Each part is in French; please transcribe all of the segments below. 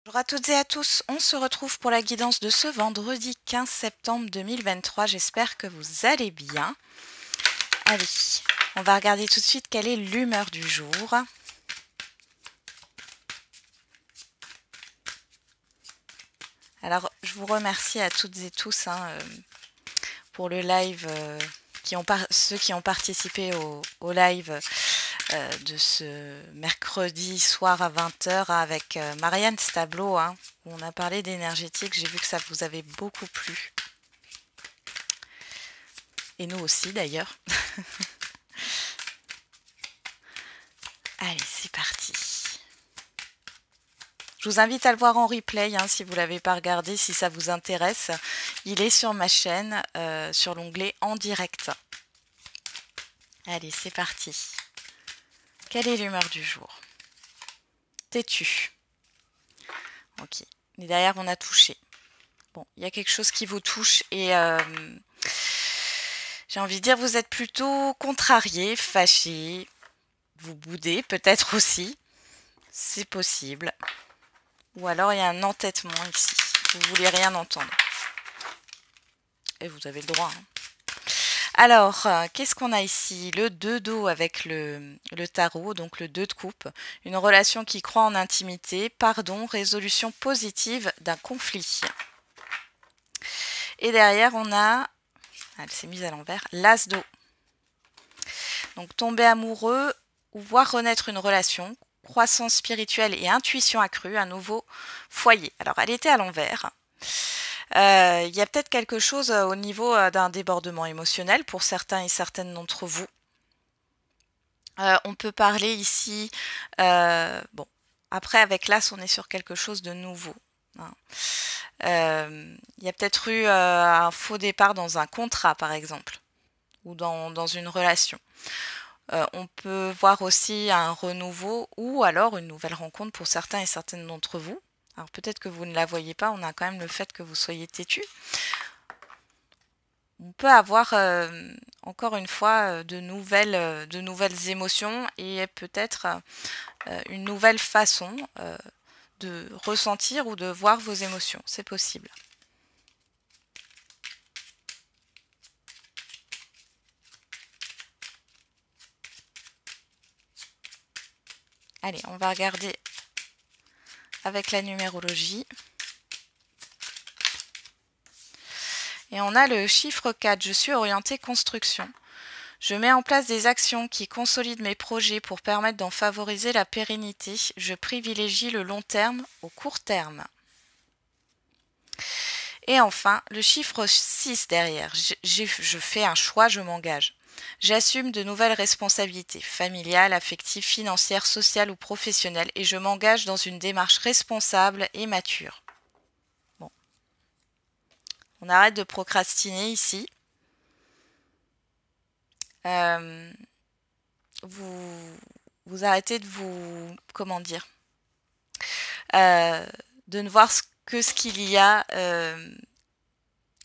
Bonjour à toutes et à tous, on se retrouve pour la guidance de ce vendredi 15 septembre 2023, j'espère que vous allez bien. Allez, on va regarder tout de suite quelle est l'humeur du jour. Alors, je vous remercie à toutes et tous pour le live, ceux qui ont participé au live de ce mercredi soir à 20 h avec Marianne Stablo, où on a parlé d'énergétique. J'ai vu que ça vous avait beaucoup plu. Et nous aussi d'ailleurs. Allez, c'est parti. Je vous invite à le voir en replay si vous ne l'avez pas regardé, si ça vous intéresse. Il est sur ma chaîne, sur l'onglet en direct. Allez, c'est parti. Quelle est l'humeur du jour? Têtu. Ok. Et derrière, on a touché. Bon, il y a quelque chose qui vous touche et j'ai envie de dire, vous êtes plutôt contrarié, fâché, vous boudez peut-être aussi. C'est possible. Ou alors il y a un entêtement ici. Vous ne voulez rien entendre. Et vous avez le droit. Alors, qu'est-ce qu'on a ici? Le 2 d'eau avec le tarot, donc le 2 de coupe. Une relation qui croit en intimité, pardon, résolution positive d'un conflit. Et derrière, on a, elle s'est mise à l'envers, l'as d'eau. Donc, tomber amoureux ou voir renaître une relation, croissance spirituelle et intuition accrue, un nouveau foyer. Alors, elle était à l'envers. Il y a peut-être quelque chose au niveau d'un débordement émotionnel pour certains et certaines d'entre vous. On peut parler ici, bon, après avec l'as, on est sur quelque chose de nouveau. Il y a peut-être eu un faux départ dans un contrat, par exemple, ou dans une relation. On peut voir aussi un renouveau ou alors une nouvelle rencontre pour certains et certaines d'entre vous. Alors peut-être que vous ne la voyez pas, on a quand même le fait que vous soyez têtu. On peut avoir encore une fois de nouvelles émotions et peut-être une nouvelle façon de ressentir ou de voir vos émotions. C'est possible. Allez, on va regarder avec la numérologie. Et on a le chiffre 4. Je suis orientée construction. Je mets en place des actions qui consolident mes projets pour permettre d'en favoriser la pérennité. Je privilégie le long terme au court terme. Et enfin, le chiffre 6 derrière. Je fais un choix, je m'engage. J'assume de nouvelles responsabilités familiales, affectives, financières, sociales ou professionnelles et je m'engage dans une démarche responsable et mature. Bon. On arrête de procrastiner ici. Vous arrêtez de vous... Comment dire de ne voir que ce qu'il y a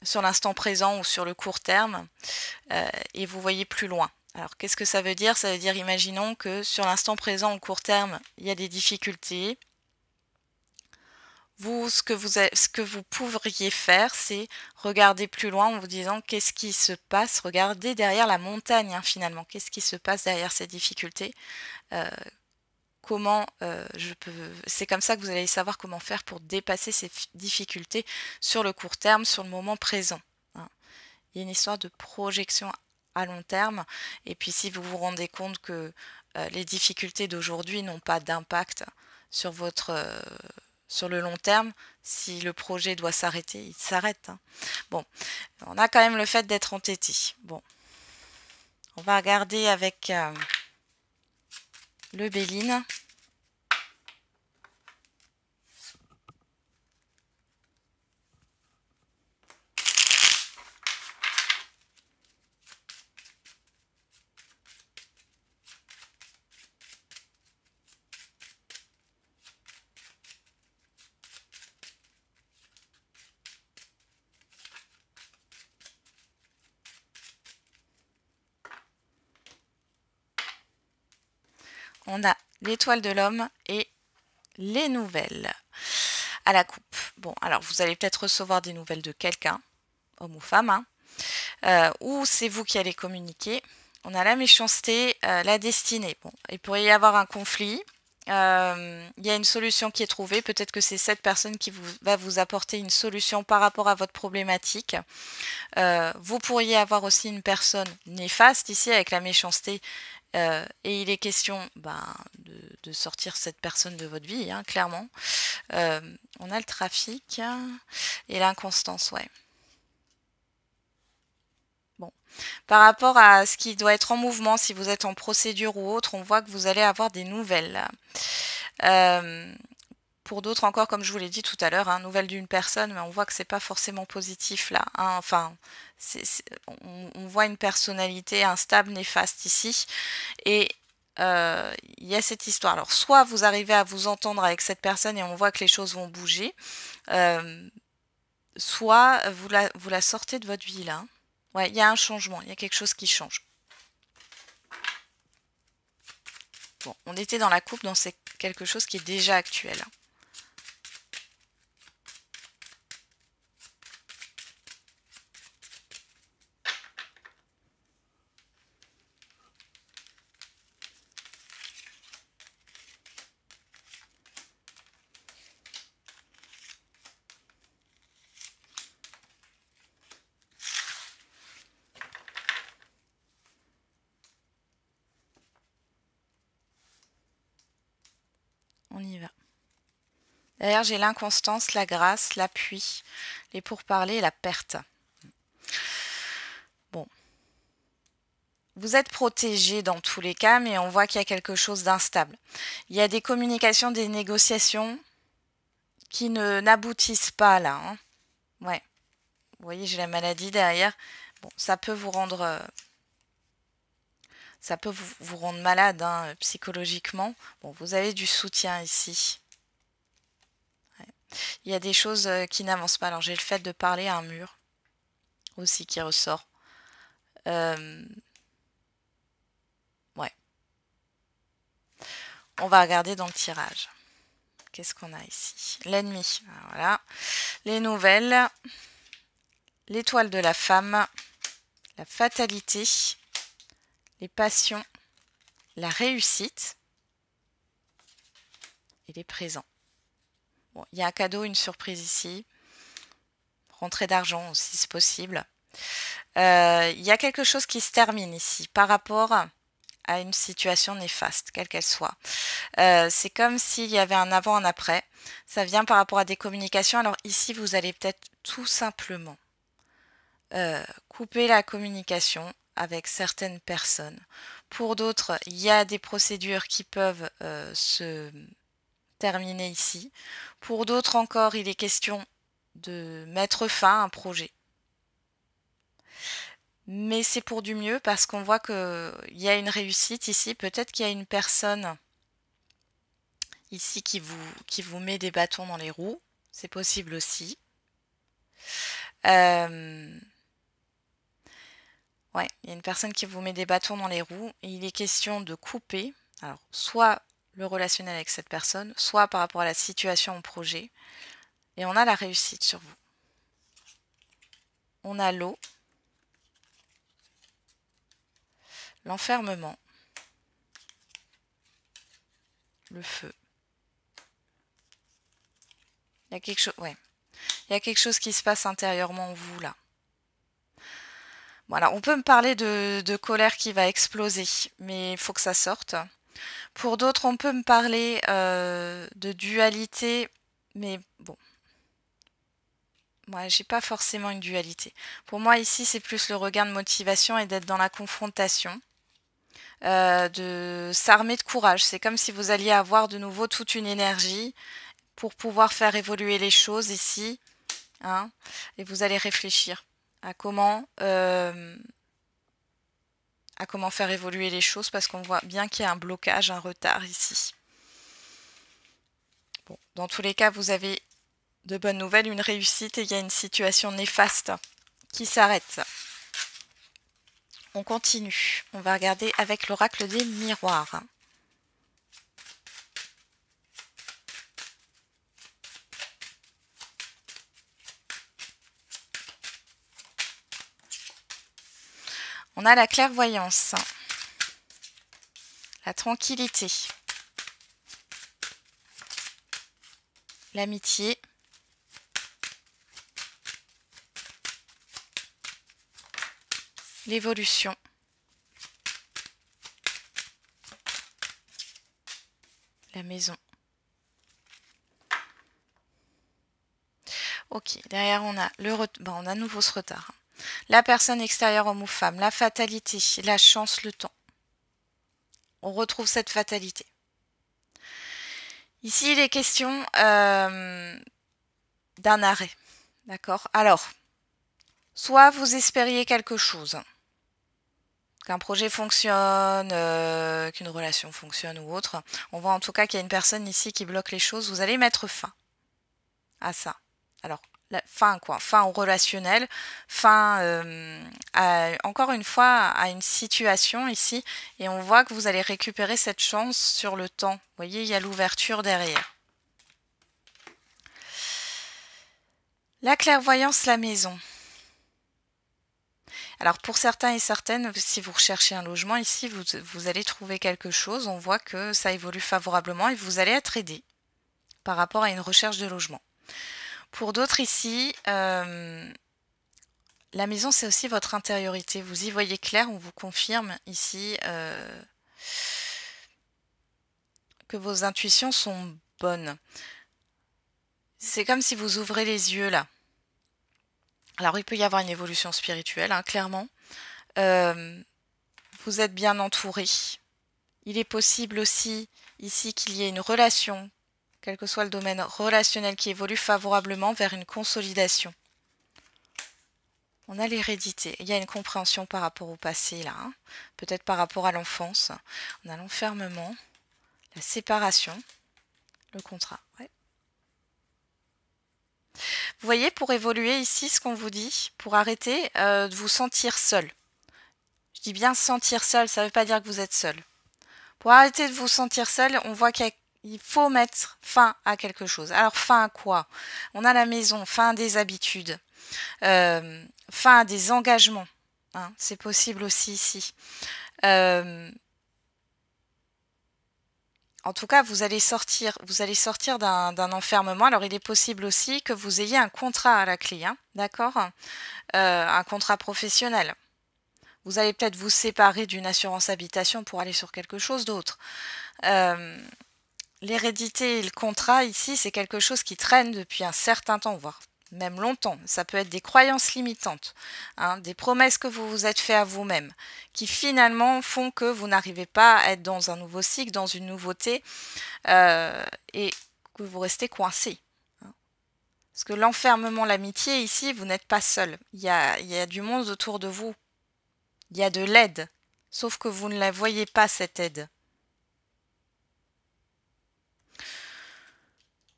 sur l'instant présent ou sur le court terme et vous voyez plus loin. Alors qu'est-ce que ça veut dire? Ça veut dire, imaginons que sur l'instant présent au court terme, il y a des difficultés. Vous, ce que vous pourriez faire, c'est regarder plus loin en vous disant qu'est-ce qui se passe, regardez derrière la montagne finalement, qu'est-ce qui se passe derrière ces difficultés, comment c'est comme ça que vous allez savoir comment faire pour dépasser ces difficultés sur le court terme, sur le moment présent. Il y a une histoire de projection à long terme et puis si vous vous rendez compte que les difficultés d'aujourd'hui n'ont pas d'impact sur sur le long terme, si le projet doit s'arrêter, il s'arrête. Bon, on a quand même le fait d'être entêté. Bon, on va regarder avec le Béline. On a l'étoile de l'homme et les nouvelles. à la coupe. Bon, alors vous allez peut-être recevoir des nouvelles de quelqu'un, homme ou femme, hein, ou c'est vous qui allez communiquer. On a la méchanceté, la destinée. Bon, il pourrait y avoir un conflit. Il y a une solution qui est trouvée. Peut-être que c'est cette personne qui va vous apporter une solution par rapport à votre problématique. Vous pourriez avoir aussi une personne néfaste ici avec la méchanceté. Et il est question de sortir cette personne de votre vie, hein, clairement. On a le trafic et l'inconstance, ouais. Bon. Par rapport à ce qui doit être en mouvement, si vous êtes en procédure ou autre, on voit que vous allez avoir des nouvelles. Pour d'autres encore, comme je vous l'ai dit tout à l'heure, hein, nouvelle d'une personne, mais on voit que c'est pas forcément positif là, hein. Enfin, on voit une personnalité instable, néfaste ici. Et il y a cette histoire. Alors, soit vous arrivez à vous entendre avec cette personne et on voit que les choses vont bouger, soit vous la sortez de votre vie là. Ouais, il y a un changement, il y a quelque chose qui change. Bon, on était dans la coupe, donc c'est quelque chose qui est déjà actuel. On y va. D'ailleurs, j'ai l'inconstance, la grâce, l'appui, les pourparlers et la perte. Bon. Vous êtes protégé dans tous les cas, mais on voit qu'il y a quelque chose d'instable. Il y a des communications, des négociations qui n'aboutissent pas là, hein. Ouais. Vous voyez, j'ai la maladie derrière. Bon, ça peut vous rendre... ça peut vous rendre malade, hein, psychologiquement. Bon, vous avez du soutien ici. Ouais. Il y a des choses qui n'avancent pas. Alors, j'ai le fait de parler à un mur aussi qui ressort. Ouais. On va regarder dans le tirage. Qu'est-ce qu'on a ici? L'ennemi. Voilà. Les nouvelles. L'étoile de la femme. La fatalité. Les passions. La réussite. Et les présents. Bon, il y a un cadeau, une surprise ici. Rentrée d'argent aussi, c'est possible. Il y a quelque chose qui se termine ici par rapport à une situation néfaste, quelle qu'elle soit. C'est comme s'il y avait un avant, un après. Ça vient par rapport à des communications. Alors ici, vous allez peut-être tout simplement couper la communication avec certaines personnes. Pour d'autres, il y a des procédures qui peuvent se terminer ici. Pour d'autres encore, il est question de mettre fin à un projet. Mais c'est pour du mieux parce qu'on voit qu'il y a une réussite ici. Peut-être qu'il y a une personne ici qui vous met des bâtons dans les roues. C'est possible aussi. Ouais, il y a une personne qui vous met des bâtons dans les roues et il est question de couper. Alors, soit le relationnel avec cette personne, soit par rapport à la situation au projet. Et on a la réussite sur vous. On a l'eau. L'enfermement. Le feu. Il y a quelque chose, ouais. Il y a quelque chose qui se passe intérieurement en vous, là. Voilà, on peut me parler de colère qui va exploser, mais il faut que ça sorte. Pour d'autres, on peut me parler de dualité, mais bon. Moi, j'ai pas forcément une dualité. Pour moi, ici, c'est plus le regain de motivation et d'être dans la confrontation. De s'armer de courage. C'est comme si vous alliez avoir de nouveau toute une énergie pour pouvoir faire évoluer les choses ici, hein, et vous allez réfléchir à comment faire évoluer les choses parce qu'on voit bien qu'il y a un blocage, un retard ici. Bon, dans tous les cas, vous avez de bonnes nouvelles, une réussite et il y a une situation néfaste qui s'arrête. On continue. On va regarder avec l'oracle des miroirs. On a la clairvoyance, la tranquillité, l'amitié, l'évolution, la maison. Ok, derrière on a on a à nouveau ce retard. La personne extérieure, homme ou femme, la fatalité, la chance, le temps. On retrouve cette fatalité. Ici, il est question d'un arrêt. D'accord? Alors, soit vous espériez quelque chose, qu'un projet fonctionne, qu'une relation fonctionne ou autre. On voit en tout cas qu'il y a une personne ici qui bloque les choses. Vous allez mettre fin à ça. Alors, fin quoi? Fin au relationnel, fin encore une fois à une situation ici, et on voit que vous allez récupérer cette chance sur le temps. Vous voyez, il y a l'ouverture derrière. La clairvoyance, la maison. Alors pour certains et certaines, si vous recherchez un logement ici, vous allez trouver quelque chose. On voit que ça évolue favorablement et vous allez être aidé par rapport à une recherche de logement. Pour d'autres ici, la maison, c'est aussi votre intériorité. Vous y voyez clair, on vous confirme ici que vos intuitions sont bonnes. C'est comme si vous ouvrez les yeux là. Alors il peut y avoir une évolution spirituelle, hein, clairement. Vous êtes bien entouré. Il est possible aussi ici qu'il y ait une relation, quel que soit le domaine relationnel, qui évolue favorablement vers une consolidation. On a l'hérédité. Il y a une compréhension par rapport au passé là, hein. Peut-être par rapport à l'enfance. On a l'enfermement, la séparation, le contrat. Ouais. Vous voyez, pour évoluer ici, ce qu'on vous dit, pour arrêter de vous sentir seul. Je dis bien sentir seul, ça ne veut pas dire que vous êtes seul. Pour arrêter de vous sentir seul, on voit qu'il faut mettre fin à quelque chose. Alors, fin à quoi? On a la maison, fin à des habitudes, fin à des engagements. Hein, c'est possible aussi ici. En tout cas, vous allez sortir d'un enfermement. Alors, il est possible aussi que vous ayez un contrat à la clé, hein, d'accord? Un contrat professionnel. Vous allez peut-être vous séparer d'une assurance habitation pour aller sur quelque chose d'autre. L'hérédité et le contrat, ici, c'est quelque chose qui traîne depuis un certain temps, voire même longtemps. Ça peut être des croyances limitantes, hein, des promesses que vous vous êtes fait à vous-même, qui finalement font que vous n'arrivez pas à être dans un nouveau cycle, dans une nouveauté, et que vous restez coincé. Hein. Parce que l'enfermement, l'amitié, ici, vous n'êtes pas seul. Il y a du monde autour de vous. Il y a de l'aide, sauf que vous ne la voyez pas, cette aide.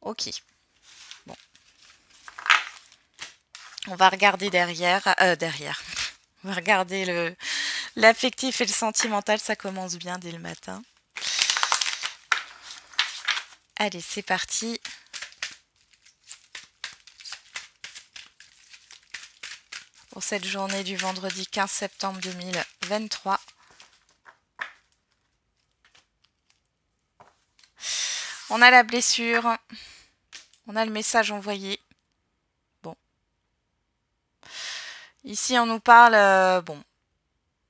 Ok. Bon. On va regarder derrière. On va regarder l'affectif et le sentimental. Ça commence bien dès le matin. Allez, c'est parti. Pour cette journée du vendredi 15 septembre 2023. On a la blessure. On a le message envoyé. Bon. Ici, on nous parle... bon.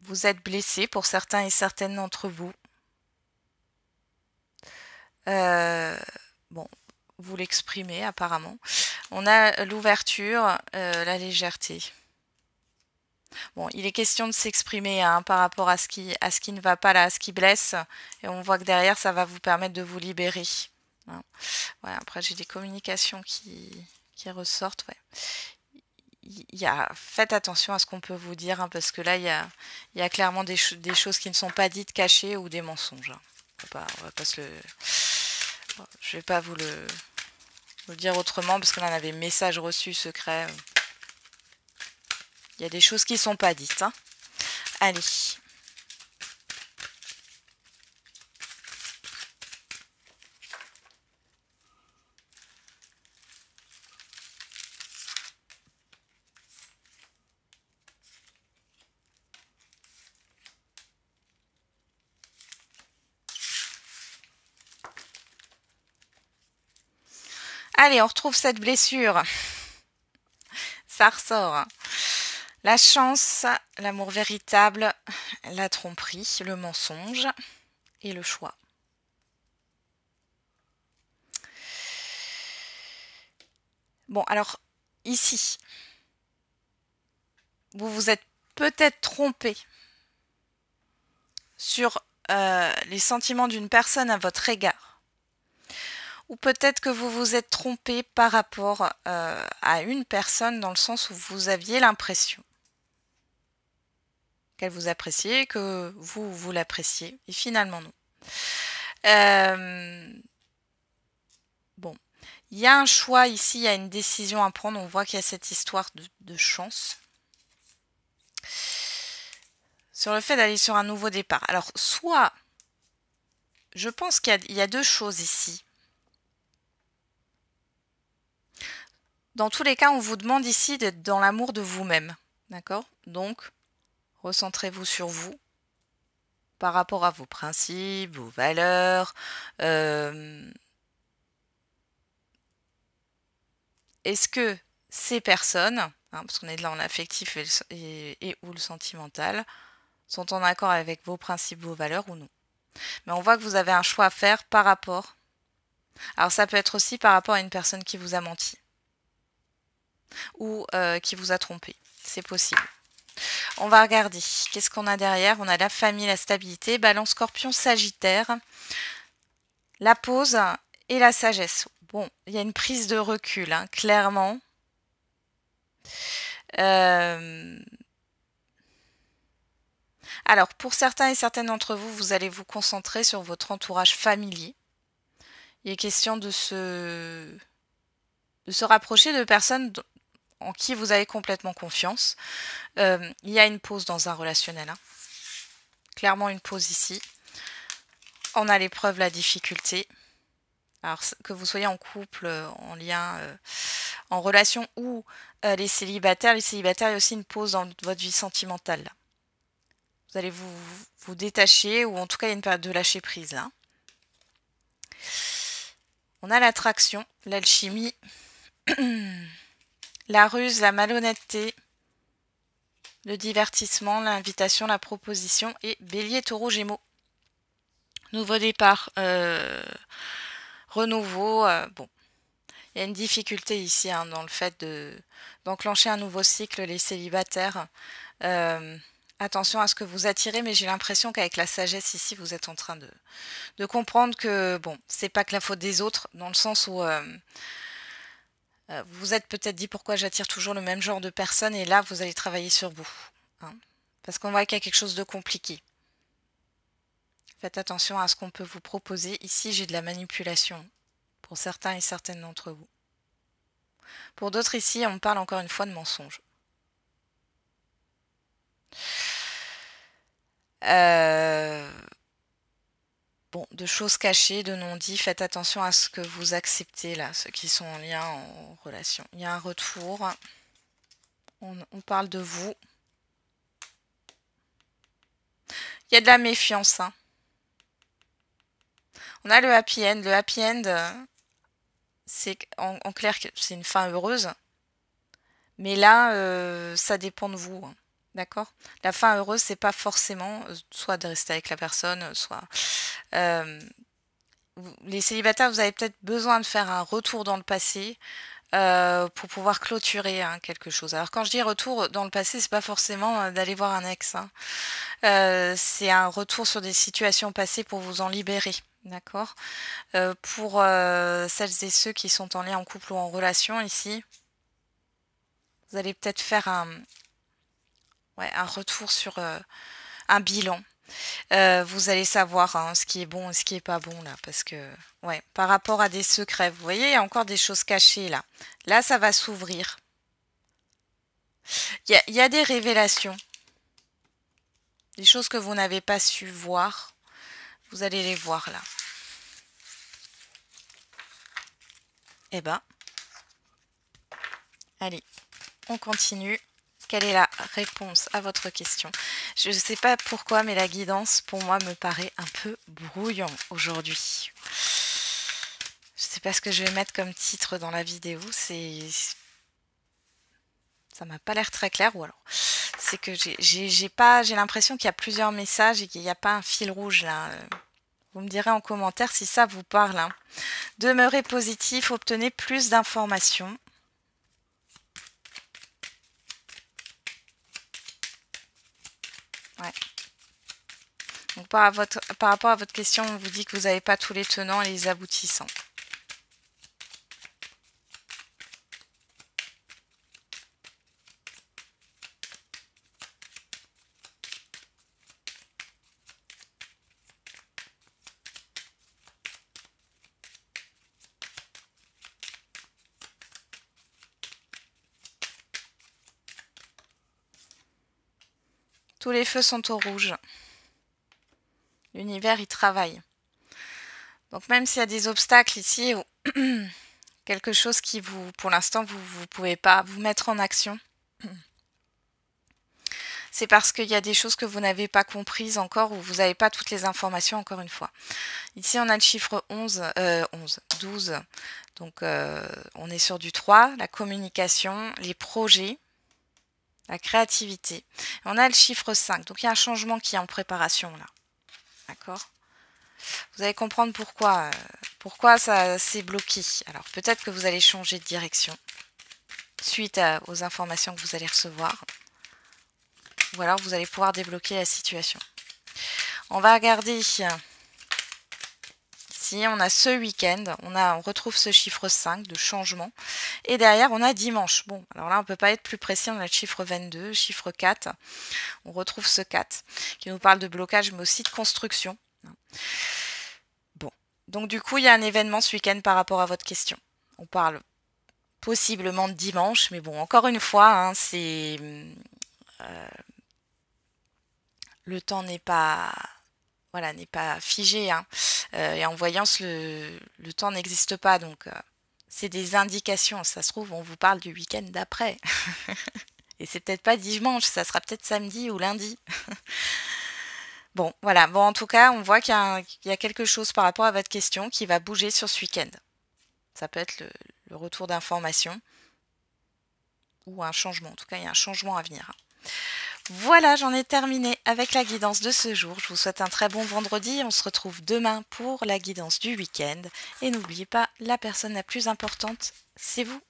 Vous êtes blessé pour certains et certaines d'entre vous. Bon, vous l'exprimez apparemment. On a l'ouverture, la légèreté. Bon, il est question de s'exprimer hein, par rapport à ce qui ne va pas là, à ce qui blesse. Et on voit que derrière, ça va vous permettre de vous libérer. Hein. Ouais, après, j'ai des communications qui ressortent. Ouais. Faites attention à ce qu'on peut vous dire, hein, parce que là, il y a clairement des choses qui ne sont pas dites, cachées ou des mensonges. Hein. On va pas se le... Je vais pas vous le dire autrement, parce qu'on en avait message reçu secret. Il y a des choses qui ne sont pas dites. Hein. Allez. Allez, on retrouve cette blessure. Ça ressort. La chance, l'amour véritable, la tromperie, le mensonge et le choix. Bon, alors, ici, vous vous êtes peut-être trompé sur les sentiments d'une personne à votre égard. Ou peut-être que vous vous êtes trompé par rapport à une personne dans le sens où vous aviez l'impression qu'elle vous appréciait, que vous l'appréciez, et finalement non. Bon, il y a un choix ici, il y a une décision à prendre, on voit qu'il y a cette histoire de chance. Sur le fait d'aller sur un nouveau départ. Alors, soit, je pense qu'il y a deux choses ici. Dans tous les cas, on vous demande ici d'être dans l'amour de vous-même. D'accord? Donc, recentrez-vous sur vous par rapport à vos principes, vos valeurs. Est-ce que ces personnes, parce qu'on est là en affectif et ou le sentimental, sont en accord avec vos principes, vos valeurs ou non? Mais on voit que vous avez un choix à faire par rapport. Alors ça peut être aussi par rapport à une personne qui vous a menti ou qui vous a trompé. C'est possible. On va regarder. Qu'est-ce qu'on a derrière? On a la famille, la stabilité, Balance, Scorpion, Sagittaire, la pause et la sagesse. Bon, il y a une prise de recul, clairement. Alors, pour certains et certaines d'entre vous, vous allez vous concentrer sur votre entourage familier. Il est question de se rapprocher de personnes en qui vous avez complètement confiance. Il y a une pause dans un relationnel. Clairement une pause ici. On a l'épreuve, la difficulté. Alors que vous soyez en couple, en lien, en relation ou les célibataires, il y a aussi une pause dans votre vie sentimentale. Là. Vous allez vous détacher ou en tout cas il y a une période de lâcher prise là. On a l'attraction, l'alchimie, la ruse, la malhonnêteté, le divertissement, l'invitation, la proposition et Bélier, Taureau, Gémeaux. Nouveau départ, renouveau. Bon, il y a une difficulté ici dans le fait d'enclencher un nouveau cycle, les célibataires. Attention à ce que vous attirez, mais j'ai l'impression qu'avec la sagesse ici, vous êtes en train de comprendre que bon, c'est pas que la faute des autres, dans le sens où vous êtes peut-être dit pourquoi j'attire toujours le même genre de personnes, et là vous allez travailler sur vous. Parce qu'on voit qu'il y a quelque chose de compliqué. Faites attention à ce qu'on peut vous proposer. Ici, j'ai de la manipulation pour certains et certaines d'entre vous. Pour d'autres ici, on me parle encore une fois de mensonges. Bon, de choses cachées, de non-dits. Faites attention à ce que vous acceptez là, ceux qui sont en lien, en relation. Il y a un retour. On parle de vous. Il y a de la méfiance. On a le happy end. Le happy end, c'est en clair que c'est une fin heureuse. Mais là, ça dépend de vous. D'accord? La fin heureuse, c'est pas forcément soit de rester avec la personne, soit... les célibataires, vous avez peut-être besoin de faire un retour dans le passé pour pouvoir clôturer quelque chose. Alors quand je dis retour dans le passé, c'est pas forcément d'aller voir un ex. C'est un retour sur des situations passées pour vous en libérer. D'accord? Pour celles et ceux qui sont en lien en couple ou en relation ici, vous allez peut-être faire un retour sur un bilan. Vous allez savoir ce qui est bon et ce qui est pas bon là, parce que par rapport à des secrets, vous voyez, il y a encore des choses cachées là. Là, ça va s'ouvrir. Il y a des révélations, des choses que vous n'avez pas su voir. Vous allez les voir là. Eh ben, allez, on continue. Quelle est la réponse à votre question? Je ne sais pas pourquoi, mais la guidance, pour moi, me paraît un peu brouillon aujourd'hui. Je ne sais c'est pas ce que je vais mettre comme titre dans la vidéo, ça m'a pas l'air très clair, ou alors c'est que j'ai l'impression qu'il y a plusieurs messages et qu'il n'y a pas un fil rouge là. Vous me direz en commentaire si ça vous parle, hein. Demeurez positif, obtenez plus d'informations. Ouais. Donc par rapport à votre question, on vous dit que vous n'avez pas tous les tenants et les aboutissants. Tous les feux sont au rouge. L'univers y travaille. Donc même s'il y a des obstacles ici, ou quelque chose qui vous, pour l'instant, vous pouvez pas vous mettre en action, c'est parce qu'il y a des choses que vous n'avez pas comprises encore, ou vous n'avez pas toutes les informations encore une fois. Ici, on a le chiffre 12. Donc on est sur du 3, la communication, les projets, la créativité. On a le chiffre 5, donc il y a un changement qui est en préparation là. D'accord ? Vous allez comprendre pourquoi ça s'est bloqué. Alors peut-être que vous allez changer de direction suite aux informations que vous allez recevoir. Ou alors vous allez pouvoir débloquer la situation. On va regarder ici, on a ce week-end, on retrouve ce chiffre 5 de changement. Et derrière, on a dimanche. Bon, alors là, on ne peut pas être plus précis, on a le chiffre 22, chiffre 4. On retrouve ce 4 qui nous parle de blocage, mais aussi de construction. Bon, donc du coup, il y a un événement ce week-end par rapport à votre question. On parle possiblement de dimanche, mais bon, encore une fois, hein, c'est... le temps n'est pas... Voilà, n'est pas figé, hein. Et en voyance, le temps n'existe pas, donc c'est des indications. Ça se trouve, on vous parle du week-end d'après. Et c'est peut-être pas dimanche, ça sera peut-être samedi ou lundi. Bon, voilà. Bon, en tout cas, on voit qu'il y a quelque chose par rapport à votre question qui va bouger sur ce week-end. Ça peut être le retour d'information ou un changement. En tout cas, il y a un changement à venir. Voilà, j'en ai terminé avec la guidance de ce jour. Je vous souhaite un très bon vendredi. On se retrouve demain pour la guidance du week-end. Et n'oubliez pas, la personne la plus importante, c'est vous.